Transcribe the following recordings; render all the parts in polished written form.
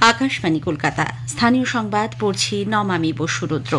আকাশবাণী কলকাতা স্থানীয় সংবাদ পড়ছি নমামি বসুরুদ্র।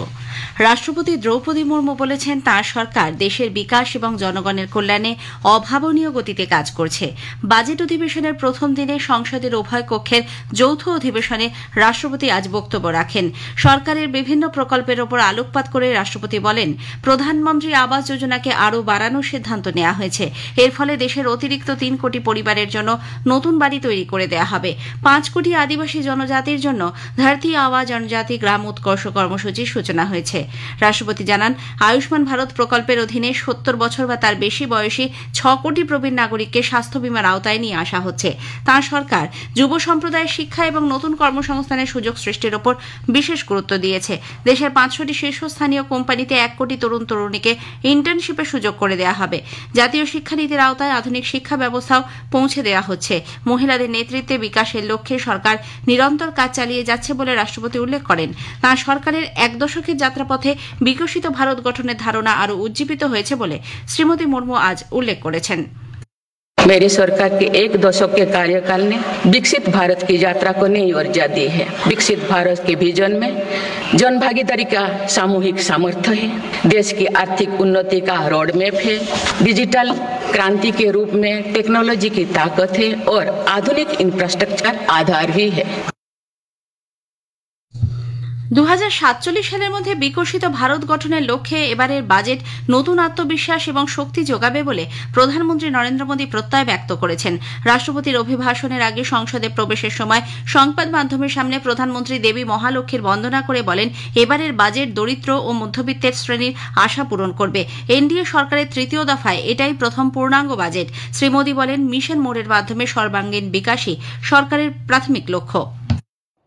রাষ্ট্রপতি দ্রৌপদী মুর্মু বলেছেন তাঁর সরকার দেশের বিকাশ এবং জনগণের কল্যাণে অভাবনীয় গতিতে কাজ করছে। বাজেট অধিবেশনের প্রথম দিনে সংসদের উভয় কক্ষের যৌথ অধিবেশনে রাষ্ট্রপতি আজ বক্তব্য রাখেন। সরকারের বিভিন্ন প্রকল্পের ওপর আলোকপাত করে রাষ্ট্রপতি বলেন, প্রধানমন্ত্রী আবাস যোজনাকে আরও বাড়ানোর সিদ্ধান্ত নেওয়া হয়েছে। এর ফলে দেশের অতিরিক্ত 3 কোটি পরিবারের জন্য নতুন বাড়ি তৈরি করে দেওয়া হবে। 5 কোটি আদিবাসী জনজাতির জন্য ধরতি আওয়া জনজাতি গ্রাম উৎকর্ষ কর্মসূচির সূচনা হয়েছে। রাষ্ট্রপতি জানান, আয়ুষ্মান ভারত প্রকল্পের অধীনে 70 বছর বা তার বেশি বয়সী 6 কোটি প্রবীণ নাগরিককে স্বাস্থ্য বীমার আওতায় নিয়ে আসা হচ্ছে। তাঁর সরকার যুব সম্প্রদায়ের শিক্ষা এবং নতুন কর্মসংস্থানের সুযোগ সৃষ্টির ওপর বিশেষ গুরুত্ব দিয়েছে। দেশের 500টি শীর্ষস্থানীয় কোম্পানিতে 1 কোটি তরুণ তরুণীকে ইন্টার্নশিপের সুযোগ করে দেওয়া হবে। জাতীয় শিক্ষানীতির আওতায় আধুনিক শিক্ষা ব্যবস্থাও পৌঁছে দেওয়া হচ্ছে। মহিলাদের নেতৃত্বে বিকাশের লক্ষ্যে সরকার নিরন্তর কাজ চালিয়ে যাচ্ছে বলে রাষ্ট্রপতি উল্লেখ করেন। তাঁর সরকারের 1 দশকের যাত্রাপথে বিকশিত ভারত গঠনের ধারণা আরও উজ্জীবিত হয়েছে বলে শ্রীমতী মুর্মু আজ उल्लेख করেছেন। मेरी सरकार के 1 दशक के कार्यकाल ने विकसित भारत की यात्रा को नई ऊर्जा दी है। विकसित भारत के विजन में जन भागीदारी का सामूहिक सामर्थ्य है। देश की आर्थिक उन्नति का रोड मैप है। डिजिटल क्रांति के रूप में टेक्नोलॉजी की ताकत है और आधुनिक इंफ्रास्ट्रक्चर आधार भी है। 2047 সালের মধ্যে বিকশিত ভারত গঠনের লক্ষ্যে এবারের বাজেট নতুন আত্মবিশ্বাস এবং শক্তি যোগাবে বলে প্রধানমন্ত্রী নরেন্দ্র মোদী প্রত্যয় ব্যক্ত করেছেন। রাষ্ট্রপতির অভিভাষণের আগে সংসদে প্রবেশের সময় সংবাদ মাধ্যমের সামনে প্রধানমন্ত্রী দেবী মহালক্ষ্মীর বন্দনা করে বলেন, এবারের বাজেট দরিদ্র ও মধ্যবিত্তের শ্রেণীর আশা পূরণ করবে। এনডিএ সরকারের 3য় দফায় এটাই প্রথম পূর্ণাঙ্গ বাজেট। শ্রী মোদী বলেন, মিশন মোডের মাধ্যমে সর্বাঙ্গীন বিকাশই সরকারের প্রাথমিক লক্ষ্য।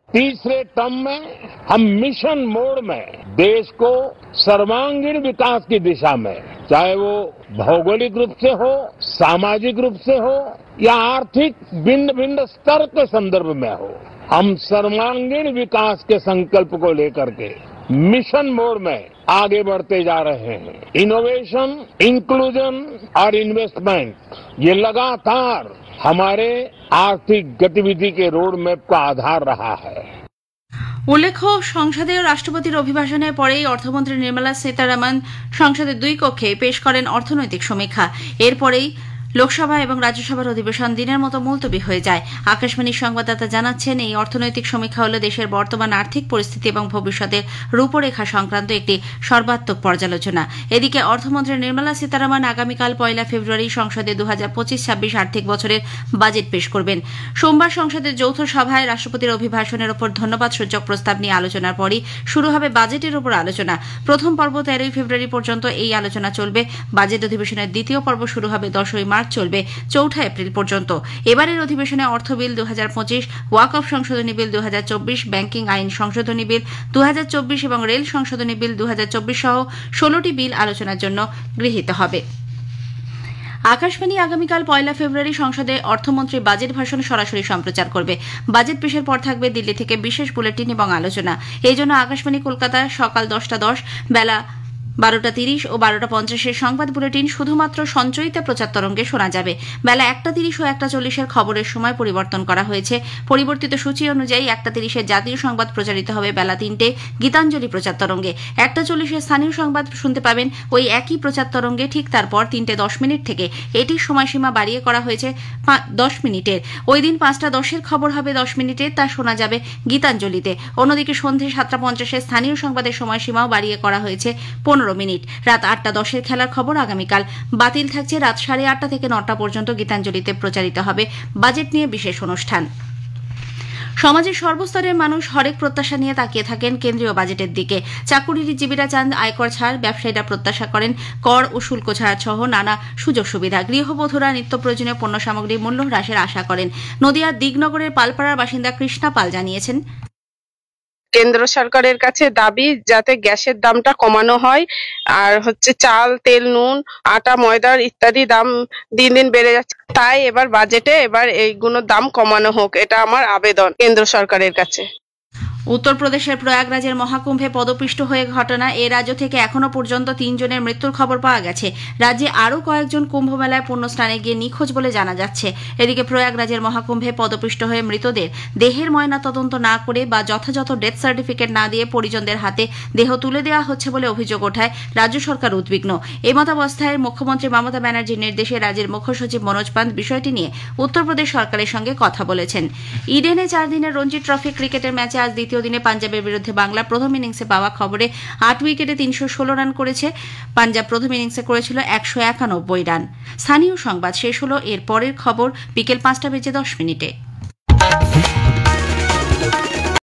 तीसरे टर्म में हम मिशन मोड में देश को सर्वांगीण विकास की दिशा में, चाहे वो भौगोलिक रूप से हो, सामाजिक रूप से हो या आर्थिक भिन्न भिन्न स्तर के संदर्भ में हो, हम सर्वांगीण विकास के संकल्प को लेकर के मिशन मोड में आगे बढ़ते जा रहे हैं। इनोवेशन, इंक्लूजन और इन्वेस्टमेंट ये लगातार हमारे आर्थिक गतिविधि के रोड मैप का आधार रहा है। উল্লেখ্য, সংসদে রাষ্ট্রপতির অভিভাষণের পরেই অর্থমন্ত্রী নির্মলা সীতারামন সংসদের 2 কক্ষে পেশ করেন অর্থনৈতিক সমীক্ষা। এরপরেই লোকসভা এবং রাজ্যসভার অধিবেশন দিনের মতো মুলতবি হয়ে যায়। আকাশবাণীর সংবাদদাতা জানাচ্ছেন, এই অর্থনৈতিক সমীক্ষা হল দেশের বর্তমান আর্থিক পরিস্থিতি এবং ভবিষ্যতের রূপরেখা সংক্রান্ত একটি সর্বাত্মক পর্যালোচনা। এদিকে অর্থমন্ত্রী নির্মলা সীতারামন আগামীকাল 1 ফেব্রুয়ারি সংসদে 2025-26 আর্থিক বছরের বাজেট পেশ করবেন। সোমবার সংসদের যৌথ সভায় রাষ্ট্রপতির অভিভাষণের ওপর ধন্যবাদ সূচক প্রস্তাব নিয়ে আলোচনার পরই শুরু হবে বাজেটের ওপর আলোচনা। প্রথম পর্ব 13 ফেব্রুয়ারি পর্যন্ত এই আলোচনা চলবে। বাজেট অধিবেশনের দ্বিতীয় পর্ব শুরু হবে 10 মার্চ, চলবে 4 এপ্রিল পর্যন্ত। এবারের অধিবেশনে অর্থ বিল 2025, ওয়াকফ সংশোধনী বিল 2024, ব্যাংকিং আইন সংশোধনী বিল 2024 এবং রেল সংশোধনী বিল 2024 সহ 16টি বিল আলোচনার জন্য গৃহীত হবে। আকাশবাণী আগামীকাল 1 ফেব্রুয়ারি সংসদে অর্থমন্ত্রী বাজেট ভাষণ সরাসরি সম্প্রচার করবে। বাজেট পেশের পর থাকবে দিল্লি থেকে বিশেষ বুলেটিন এবং আলোচনা। এই জন্য আকাশবাণী কলকাতায় সকাল 10:10, বেলা 12:30 ও 12:50 সংবাদ বুলেটিন শুধুমাত্র সঞ্চয়িত প্রচার তরঙ্গে শোনা যাবে। বেলা 1:30 ও 1:40 খবরের সময় পরিবর্তন করা হয়েছে। পরিবর্তিত সূচি অনুযায়ী 1:30 জাতীয় সংবাদ প্রচারিত হবে বেলা 3টে গীতাঞ্জলি প্রচার তরঙ্গে। 1:40 স্থানীয় সংবাদ শুনতে পাবেন ওই একই প্রচার তরঙ্গে। ঠিক তারপর 3:10 থেকে এটির সময়সীমা বাড়িয়ে করা হয়েছে 10 মিনিটের। ওই দিন 5:10 খবর হবে 10 মিনিটের, তা শোনা যাবে গীতাঞ্জলিতে। অন্যদিকে সন্ধ্যে 7:50 স্থানীয় সংবাদের সময়সীমাও বাড়িয়ে করা হয়েছে 15 মিনিট। রাত 8:10 খেলার খবর আগামীকাল বাতিল থাকছে। রাত 8:30 থেকে 9টা পর্যন্ত গীতাঞ্জলিতে প্রচারিত হবে বাজেট নিয়ে বিশেষ অনুষ্ঠান। সমাজের সর্বস্তরের মানুষ হরেক প্রত্যাশা নিয়ে তাকিয়ে থাকেন কেন্দ্রীয় বাজেটের দিকে। চাকুরিজীবীরা চান আয়কর ছাড়, ব্যবসায়ীরা প্রত্যাশা করেন কর ও শুল্ক ছাড় সহ নানা সুযোগ সুবিধা, গৃহবধূরা নিত্য প্রয়োজনীয় পণ্য সামগ্রীর মূল্য হ্রাসের আশা করেন। নদিয়ার দিগনগরের পালপাড়ার বাসিন্দা কৃষ্ণা পাল জানিয়েছেন, কেন্দ্র সরকারের কাছে দাবি যাতে গ্যাসের দামটা কমানো হয়, আর চাল, তেল, নুন, আটা, ময়দার ইত্যাদি দাম দিন দিন বেড়ে যাচ্ছে। তাই এবার বাজেটে এইগুলোর দাম কমানো হোক, এটা আমার আবেদন কেন্দ্র সরকারের কাছে। উত্তরপ্রদেশের প্রয়াগরাজের মহাকুম্ভে পদপিষ্ট হয়ে ঘটনা এ রাজ্য থেকে এখনো পর্যন্ত 3 জনের মৃত্যুর খবর পাওয়া গেছে। রাজ্যে আরও কয়েকজন কুম্ভমেলায় পুণ্যস্নানে গিয়ে নিখোঁজ বলে জানা যাচ্ছে। এদিকে প্রয়াগরাজের মহাকুম্ভে পদপিষ্ট হয়ে মৃতদের দেহের ময়না তদন্ত না করে বা যথাযথ ডেথ সার্টিফিকেট না দিয়ে পরিজনদের হাতে দেহ তুলে দেওয়া হচ্ছে বলে অভিযোগ ওঠায় রাজ্য সরকার উদ্বিগ্ন। এমতাবস্থায় মুখ্যমন্ত্রী মমতা ব্যানার্জির নির্দেশে রাজ্যের মুখ্য সচিব মনোজ পান্ত বিষয়টি নিয়ে উত্তরপ্রদেশ সরকারের সঙ্গে কথা বলেছেন। ইডেনে 4 দিনের রঞ্জি ট্রফি ক্রিকেটের ম্যাচে আজ দ্বিতীয় দিনে পাঞ্জাবের বিরুদ্ধে বাংলা প্রথম ইনিংসে পাওয়া খবরে 8 উইকেটে 316 রান করেছে। পাঞ্জাব প্রথম ইনিংসে করেছিল 191 রান। স্থানীয় সংবাদ শেষ হলো। এর পরের খবর বিকেল 5টা বেজে 10 মিনিটে।